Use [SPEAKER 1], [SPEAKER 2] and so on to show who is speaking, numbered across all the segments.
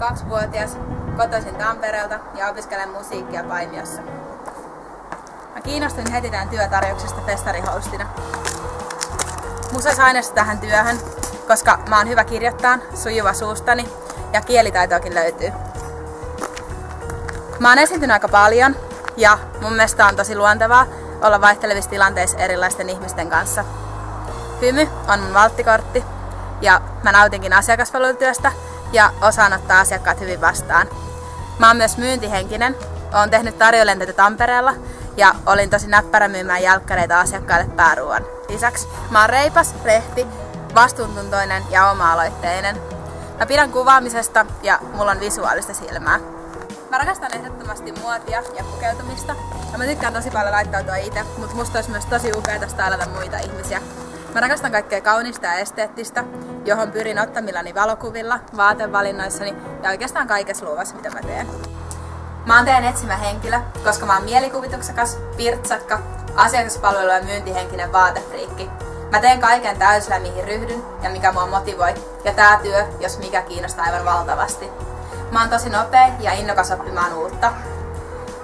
[SPEAKER 1] 22-vuotias, kotoisin Tampereelta ja opiskelen musiikkia Paimiossa. Mä kiinnostuin heti tämän työtarjouksesta festarihostina. Musta sainesta tähän työhön, koska mä oon hyvä kirjoittaa, sujuva suustani ja kielitaitoakin löytyy. Mä oon esiintynyt aika paljon ja mun mielestä on tosi luontevaa olla vaihtelevissa tilanteissa erilaisten ihmisten kanssa. Hymy on mun valttikortti ja mä nautinkin asiakaspalvelutyöstä ja osaan ottaa asiakkaat hyvin vastaan. Mä oon myös myyntihenkinen, oon tehnyt tarjoilentöitä Tampereella ja olin tosi näppärä myymään jälkkäreitä asiakkaille pääruuan. Lisäksi mä oon reipas, rehti, vastuuntuntoinen ja oma-aloitteinen. Mä pidän kuvaamisesta ja mulla on visuaalista silmää. Mä rakastan ehdottomasti muotia ja pukeutumista. Ja mä tykkään tosi paljon laittautua itse, mutta musta olisi myös tosi upeata stylata muita ihmisiä. Mä rakastan kaikkea kaunista ja esteettistä, johon pyrin ottamillani valokuvilla, vaatevalinnoissani ja oikeastaan kaikessa luovassa, mitä mä teen. Mä oon teidän etsimä henkilö, koska mä oon mielikuvituksekas, pirtsakka, asiakaspalvelu- ja myyntihenkinen vaatefriikki. Mä teen kaiken täysillä, mihin ryhdyn ja mikä mua motivoi, ja tää työ, jos mikä, kiinnostaa aivan valtavasti. Mä oon tosi nopea ja innokas oppimaan uutta.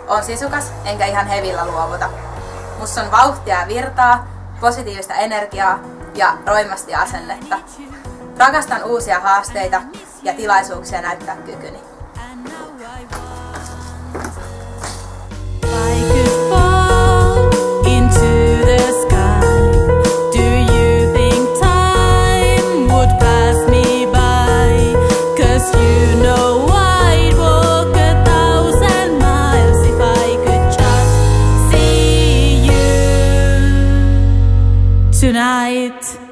[SPEAKER 1] Oon sisukas, enkä ihan hevillä luovuta. Musta on vauhtia ja virtaa, positiivista energiaa ja roimasti asennetta. Rakastan uusia haasteita ja tilaisuuksia näyttää kykyni.
[SPEAKER 2] Tonight